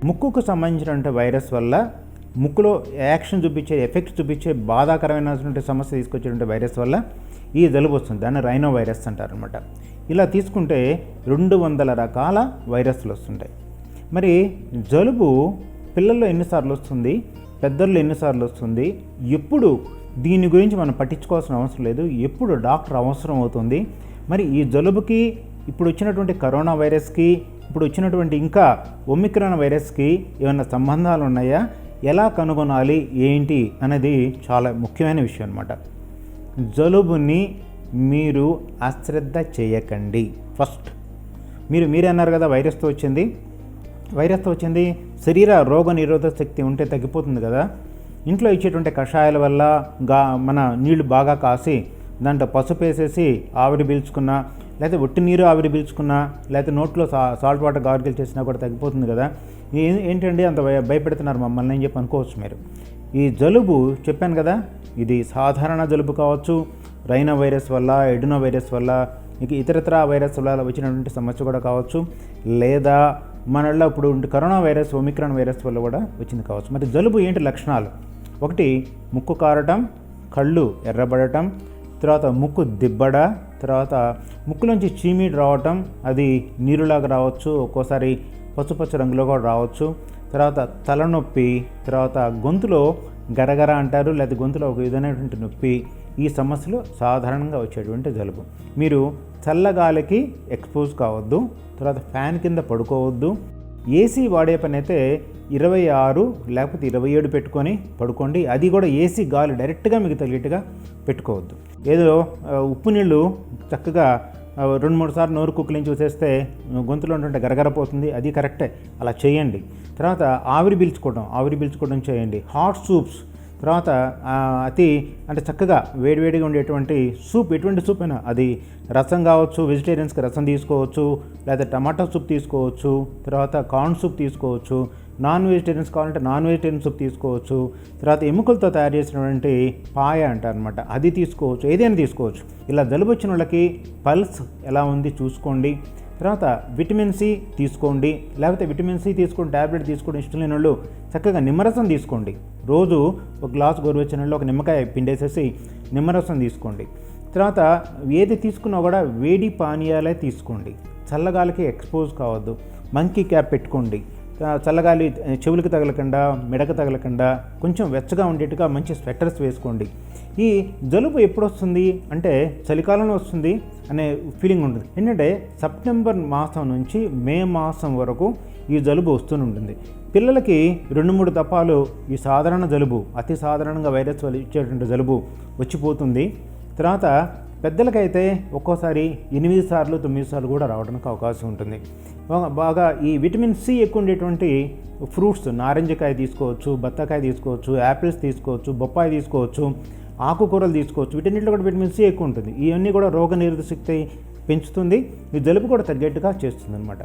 ముక్కుకు సంబంధించినటువంటి వైరస్ వల్ల ముక్కులో యాక్షన్ చూపించే ఎఫెక్ట్ చూపించే బాధాకరమైనటువంటి సమస్య తీసుకొచ్చేటువంటి వైరస్ వల్ల ఈ జలుబు వస్తుంది. దాన్ని రైనో వైరస్ అంటారనమాట. ఇలా తీసుకుంటే 200 రకాల వైరస్లు వస్తుంటాయి. మరి జలుబు పిల్లల్లో ఎన్నిసార్లు వస్తుంది, పెద్దల్లో ఎన్నిసార్లు వస్తుంది, ఎప్పుడు దీని గురించి మనం పట్టించుకోవాల్సిన అవసరం లేదు, ఎప్పుడు డాక్టర్ అవసరం అవుతుంది, మరి ఈ జలుబుకి ఇప్పుడు వచ్చినటువంటి కరోనా వైరస్కి ఇప్పుడు వచ్చినటువంటి ఇంకా ఒమిక్రాన్ వైరస్కి ఏమైనా సంబంధాలు ఉన్నాయా, ఎలా కనుగొనాలి ఏంటి అనేది చాలా ముఖ్యమైన విషయం అన్నమాట. జలుబుని మీరు అశ్రద్ధ చేయకండి. ఫస్ట్ మీరే అన్నారు కదా వైరస్తో వచ్చింది శరీర రోగ నిరోధక శక్తి ఉంటే తగ్గిపోతుంది కదా. ఇంట్లో ఇచ్చేటువంటి కషాయాల వల్ల మన నీళ్లు బాగా కాసి దాంట్లో పసుపు వేసేసి ఆవిరి పీల్చుకున్నా, లేకపోతే ఒట్టి నీరు ఆవిరి పీల్చుకున్నా, లేకపోతే నోట్లో సాల్ట్ వాటర్ గార్గిల్ చేసినా కూడా తగ్గిపోతుంది కదా. ఏంటండి అంత భయపెడుతున్నారు మమ్మల్ని అని చెప్పి అనుకోవచ్చు మీరు. ఈ జలుబు చెప్పాను కదా, ఇది సాధారణ జలుబు కావచ్చు, రైనో వైరస్ వల్ల, ఎడినో వైరస్ వల్ల, ఇక ఇతరత్ర వైరస్ వల్ల వచ్చినటువంటి సమస్య కూడా కావచ్చు, లేదా మనలో ఇప్పుడు కరోనా వైరస్ ఒమిక్రాన్ వైరస్ వల్ల కూడా వచ్చింది కావచ్చు. మరి జలుబు ఏంటి లక్షణాలు? ఒకటి ముక్కు కారటం, కళ్ళు ఎర్రబడటం, తర్వాత ముక్కు దిబ్బడ, తర్వాత ముక్కులోంచి చీమీడు రావటం, అది నీరులాగా రావచ్చు, ఒక్కోసారి పసుపచ్చ రంగులో కూడా రావచ్చు, తర్వాత తలనొప్పి, తర్వాత గొంతులో గరగర అంటారు, లేదా గొంతులో ఒక విధమైనటువంటి నొప్పి. ఈ సమస్యలు సాధారణంగా వచ్చేటువంటి జలుబు. మీరు చల్లగాలికి ఎక్స్పోజ్ కావద్దు, తర్వాత ఫ్యాన్ కింద పడుకోవద్దు. ఏసీ వాడే పని అయితే 26 లేకపోతే 27 పెట్టుకొని పడుకోండి. అది కూడా ఏసీ గాలి డైరెక్ట్గా మీకు తగిలేట్టుగా పెట్టుకోవద్దు. ఏదో ఉప్పు నీళ్ళు చక్కగా 2-3 సార్లు నోరు కుక్కలించి చూసేస్తే గొంతులో ఉంటుంటే గరగరపోతుంది, అది కరెక్టే, అలా చేయండి. తర్వాత ఆవిరి పీల్చుకోవడం చేయండి. హాట్ సూప్స్, తర్వాత అంటే చక్కగా వేడివేడిగా ఉండేటువంటి సూప్, ఎటువంటి సూప్ అయినా, అది రసం కావచ్చు, వెజిటేరియన్స్కి రసం తీసుకోవచ్చు, లేదా టమాటా సూప్ తీసుకోవచ్చు, తర్వాత కార్న్ సూప్ తీసుకోవచ్చు, నాన్ వెజిటేరియన్స్ కావాలంటే నాన్ వెజిటేరియన్ సూప్ తీసుకోవచ్చు, తర్వాత ఎముకలతో తయారు చేసినటువంటి పాయ అంటారనమాట, అది తీసుకోవచ్చు, ఏదైనా తీసుకోవచ్చు. ఇలా జలుబు వచ్చిన వాళ్ళకి పల్స్ ఎలా ఉంది చూసుకోండి. తర్వాత విటమిన్ సి తీసుకోండి, లేకపోతే విటమిన్ సి తీసుకొని ట్యాబ్లెట్ తీసుకోవడం ఇష్టం లేని వాళ్ళు చక్కగా నిమ్మరసం తీసుకోండి. రోజు ఒక గ్లాస్ గోరువెచ్చని నీళ్ళలో ఒక నిమ్మకాయ పిండేసేసి నిమ్మరసం తీసుకోండి. తర్వాత ఏది తీసుకున్నా కూడా వేడి పానీయాలే తీసుకోండి. చల్లగాలికి ఎక్స్పోజ్ కావద్దు. మంకీ క్యాప్ పెట్టుకోండి. చల్లగాలి చెవులకు తగలకుండా, మెడకు తగలకుండా కొంచెం వెచ్చగా ఉండేట్టుగా మంచి స్వెటర్స్ వేసుకోండి. ఈ జలుబు ఎప్పుడు వస్తుంది అంటే చలికాలంలో వస్తుంది అనే ఫీలింగ్ ఉంటుంది. ఏంటంటే సెప్టెంబర్ మాసం నుంచి మే మాసం వరకు ఈ జలుబు వస్తూనే ఉంటుంది. పిల్లలకి 2-3 దఫాలు ఈ సాధారణ జలుబు, అతి సాధారణంగా వైరస్ వల్ల ఇచ్చేటువంటి జలుబు వచ్చిపోతుంది. తర్వాత పెద్దలకైతే ఒక్కోసారి 8 సార్లు 9 సార్లు కూడా రావడానికి అవకాశం ఉంటుంది. బాగా ఈ విటమిన్ సి ఎక్కువ ఉండేటువంటి ఫ్రూట్స్, నారింజకాయ తీసుకోవచ్చు, బత్తాకాయ తీసుకోవచ్చు, యాపిల్స్ తీసుకోవచ్చు, బొప్పాయి తీసుకోవచ్చు, ఆకుకూరలు తీసుకోవచ్చు. వీటన్నిటిలో కూడా విటమిన్ సి ఎక్కువ ఉంటుంది. ఇవన్నీ కూడా రోగ నిరోధక శక్తి పెంచుతుంది. ఈ జలుబు కూడా తగ్గేట్టుగా చేస్తుంది అన్నమాట.